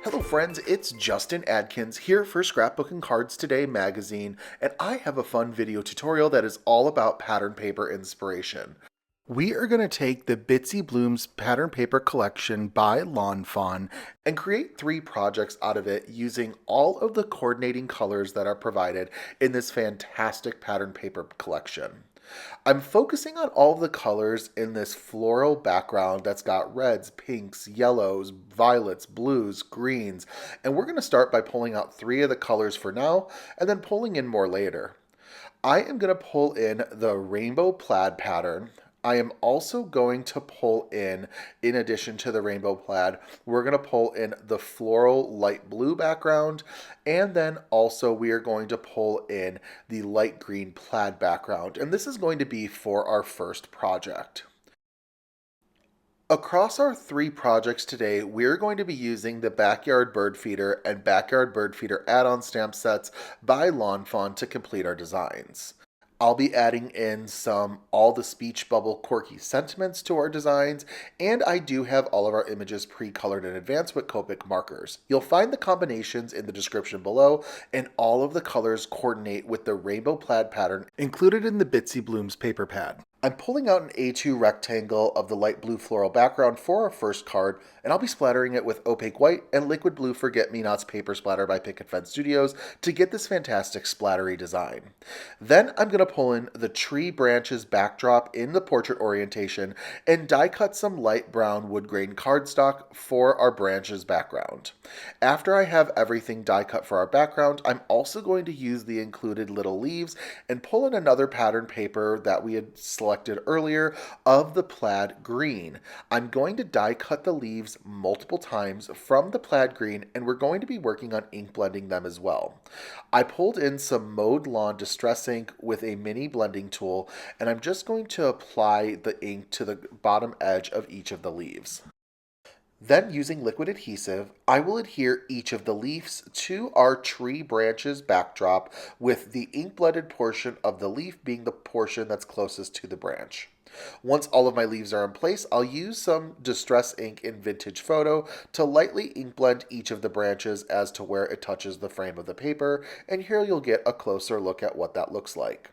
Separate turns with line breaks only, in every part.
Hello friends, it's Justin Adkins here for Scrapbooking Cards Today magazine, and I have a fun video tutorial that is all about pattern paper inspiration. We are going to take the Bitsy Blooms pattern paper collection by Lawn Fawn and create 3 projects out of it using all of the coordinating colors that are provided in this fantastic pattern paper collection. I'm focusing on all of the colors in this floral background that's got reds, pinks, yellows, violets, blues, greens, and we're going to start by pulling out 3 of the colors for now and then pulling in more later. I am going to pull in the rainbow plaid pattern. I am also going to pull in addition to the rainbow plaid, we're going to pull in the floral light blue background, and then also we are going to pull in the light green plaid background, and this is going to be for our first project. Across our 3 projects today, we're going to be using the Backyard Bird Feeder and Backyard Bird Feeder add-on stamp sets by Lawn Fawn to complete our designs. I'll be adding in some all the speech bubble quirky sentiments to our designs, and I do have all of our images pre-colored in advance with Copic markers. You'll find the combinations in the description below, and all of the colors coordinate with the rainbow plaid pattern included in the Bitsy Blooms paper pad. I'm pulling out an A2 rectangle of the light blue floral background for our first card, and I'll be splattering it with opaque white and liquid blue Forget-Me-Nots paper splatter by Picket Fence Studios to get this fantastic splattery design. Then I'm going to pull in the tree branches backdrop in the portrait orientation and die cut some light brown wood grain cardstock for our branches background. After I have everything die cut for our background, I'm also going to use the included little leaves and pull in another pattern paper that we had selected earlier of the plaid green. I'm going to die cut the leaves multiple times from the plaid green, and we're going to be working on ink blending them as well. I pulled in some Mowed Lawn Distress ink with a mini blending tool, and I'm just going to apply the ink to the bottom edge of each of the leaves. Then, using liquid adhesive, I will adhere each of the leaves to our tree branches backdrop, with the ink-blended portion of the leaf being the portion that's closest to the branch. Once all of my leaves are in place, I'll use some Distress ink in Vintage Photo to lightly ink blend each of the branches as to where it touches the frame of the paper, and here you'll get a closer look at what that looks like.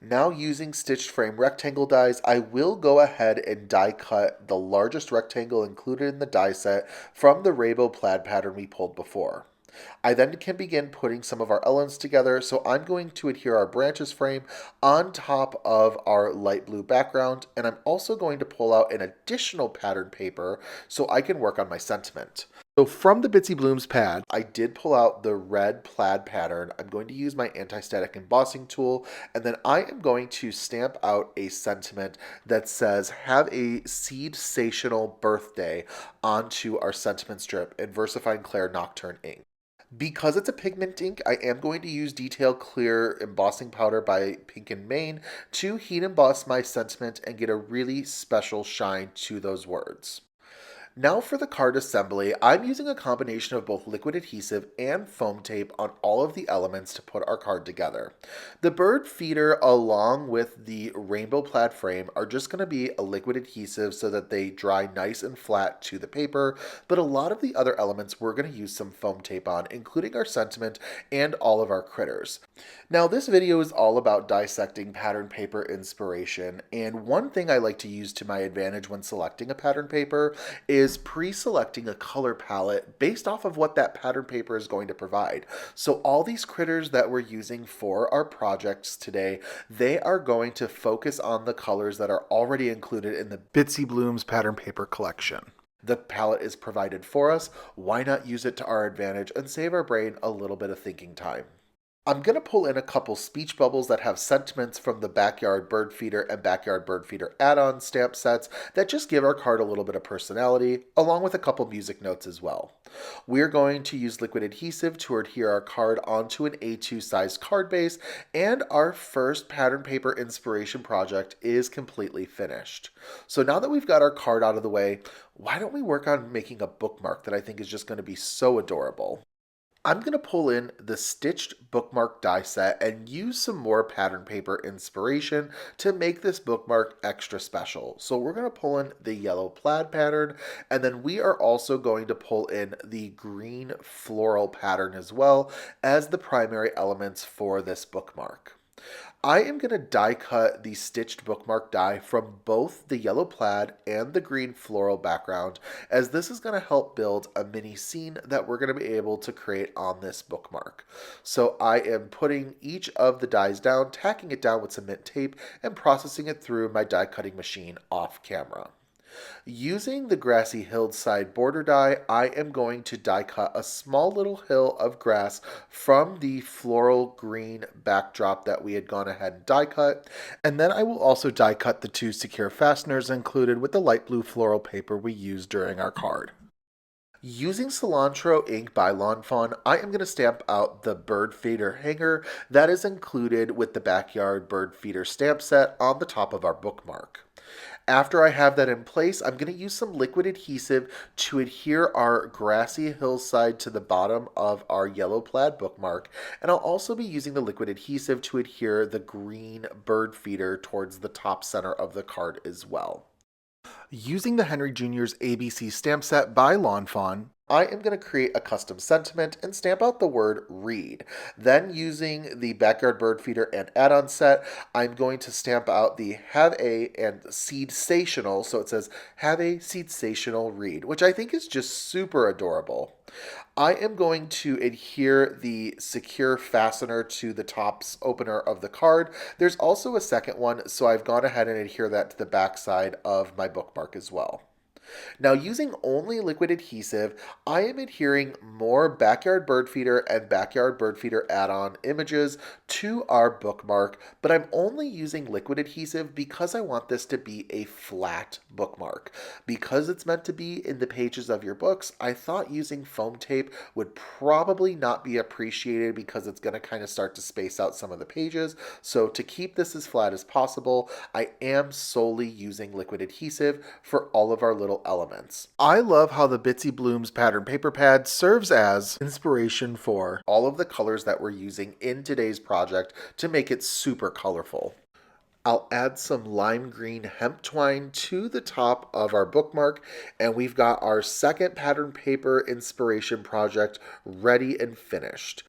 Now, using stitched frame rectangle dies, I will go ahead and die cut the largest rectangle included in the die set from the rainbow plaid pattern we pulled before. I then can begin putting some of our elements together, so I'm going to adhere our branches frame on top of our light blue background, and I'm also going to pull out an additional pattern paper so I can work on my sentiment. So from the Bitsy Blooms pad, I did pull out the red plaid pattern. I'm going to use my anti-static embossing tool, and then I am going to stamp out a sentiment that says, "Have a seed-sational birthday," onto our sentiment strip in VersaFine Clair Nocturne ink. Because it's a pigment ink, I am going to use Detail Clear embossing powder by Pink and Main to heat emboss my sentiment and get a really special shine to those words. Now for the card assembly, I'm using a combination of both liquid adhesive and foam tape on all of the elements to put our card together. The bird feeder along with the rainbow plaid frame are just going to be a liquid adhesive so that they dry nice and flat to the paper, but a lot of the other elements we're going to use some foam tape on, including our sentiment and all of our critters. Now this video is all about dissecting pattern paper inspiration, and one thing I like to use to my advantage when selecting a pattern paper is pre-selecting a color palette based off of what that pattern paper is going to provide. So all these critters that we're using for our projects today, they are going to focus on the colors that are already included in the Bitsy Blooms pattern paper collection. The palette is provided for us. Why not use it to our advantage and save our brain a little bit of thinking time? I'm going to pull in a couple speech bubbles that have sentiments from the Backyard Bird Feeder and Backyard Bird Feeder add-on stamp sets that just give our card a little bit of personality, along with a couple music notes as well. We're going to use liquid adhesive to adhere our card onto an A2 size card base, and our first pattern paper inspiration project is completely finished. So now that we've got our card out of the way, why don't we work on making a bookmark that I think is just going to be so adorable? I'm going to pull in the stitched bookmark die set and use some more pattern paper inspiration to make this bookmark extra special. So we're going to pull in the yellow plaid pattern, and then we are also going to pull in the green floral pattern as well as the primary elements for this bookmark. I am going to die cut the stitched bookmark die from both the yellow plaid and the green floral background, as this is going to help build a mini scene that we're going to be able to create on this bookmark. So I am putting each of the dies down, tacking it down with cement tape, and processing it through my die cutting machine off camera. Using the grassy hillside border die, I am going to die cut a small little hill of grass from the floral green backdrop that we had gone ahead and die cut. And then I will also die cut the two secure fasteners included with the light blue floral paper we used during our card. Using cilantro ink by Lawn Fawn, I am going to stamp out the bird feeder hanger that is included with the backyard bird feeder stamp set on the top of our bookmark. After I have that in place, I'm going to use some liquid adhesive to adhere our grassy hillside to the bottom of our yellow plaid bookmark, and I'll also be using the liquid adhesive to adhere the green bird feeder towards the top center of the card as well. Using the Henry Jr.'s ABC stamp set by Lawn Fawn, I am going to create a custom sentiment and stamp out the word read. Then using the backyard bird feeder and add-on set, I'm going to stamp out the have a and seedsational, so it says have a seedsational read, which I think is just super adorable. I am going to adhere the secure fastener to the tops opener of the card. There's also a second one, so I've gone ahead and adhere that to the back side of my bookmark as well. Now, using only liquid adhesive, I am adhering more backyard bird feeder and backyard bird feeder add-on images to our bookmark, but I'm only using liquid adhesive because I want this to be a flat bookmark. Because it's meant to be in the pages of your books, I thought using foam tape would probably not be appreciated because it's going to kind of start to space out some of the pages. So to keep this as flat as possible, I am solely using liquid adhesive for all of our little elements. I love how the Bitsy Blooms pattern paper pad serves as inspiration for all of the colors that we're using in today's project to make it super colorful. I'll add some lime green hemp twine to the top of our bookmark, and we've got our second pattern paper inspiration project ready and finished.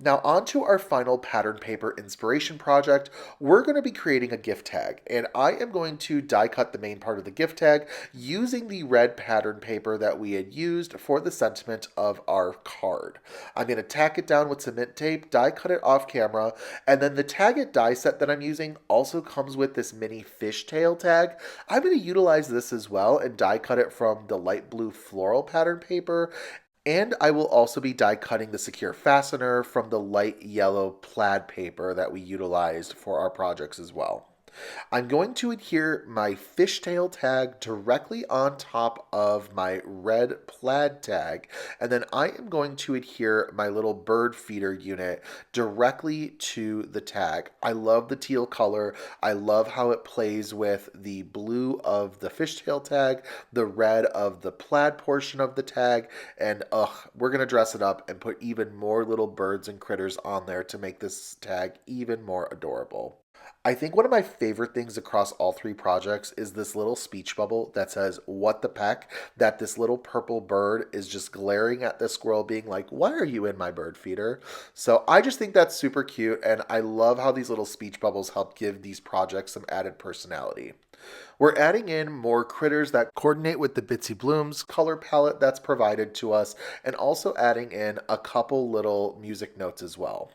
Now on to our final pattern paper inspiration project. We're going to be creating a gift tag, and I am going to die cut the main part of the gift tag using the red pattern paper that we had used for the sentiment of our card. I'm going to tack it down with cement tape, die cut it off camera, and then the tag it die set that I'm using also comes with this mini fishtail tag. I'm going to utilize this as well and die cut it from the light blue floral pattern paper. And I will also be die cutting the secure fastener from the light yellow plaid paper that we utilized for our projects as well. I'm going to adhere my fishtail tag directly on top of my red plaid tag, and then I am going to adhere my little bird feeder unit directly to the tag. I love the teal color. I love how it plays with the blue of the fishtail tag, the red of the plaid portion of the tag, and we're going to dress it up and put even more little birds and critters on there to make this tag even more adorable. I think one of my favorite things across all three projects is this little speech bubble that says, "What the peck?" That this little purple bird is just glaring at the squirrel being like, "Why are you in my bird feeder?" So I just think that's super cute, and I love how these little speech bubbles help give these projects some added personality. We're adding in more critters that coordinate with the Bitsy Blooms color palette that's provided to us, and also adding in a couple little music notes as well.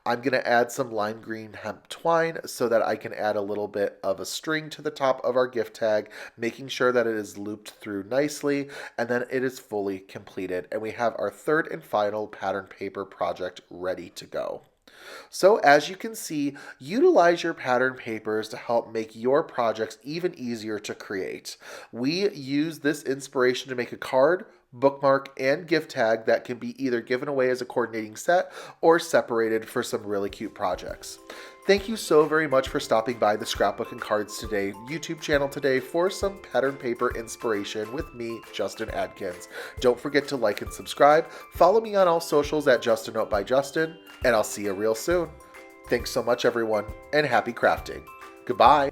I'm going to add some lime green hemp twine so that I can add a little bit of a string to the top of our gift tag, making sure that it is looped through nicely, and then it is fully completed, and we have our third and final pattern paper project ready to go. So as you can see, utilize your pattern papers to help make your projects even easier to create. We use this inspiration to make a card, bookmark, and gift tag that can be either given away as a coordinating set or separated for some really cute projects. Thank you so very much for stopping by the Scrapbook and Cards Today YouTube channel today for some pattern paper inspiration with me, Justin Adkins. Don't forget to like and subscribe. Follow me on all socials at Just a Note by Justin, and I'll see you real soon. Thanks so much, everyone, and happy crafting. Goodbye.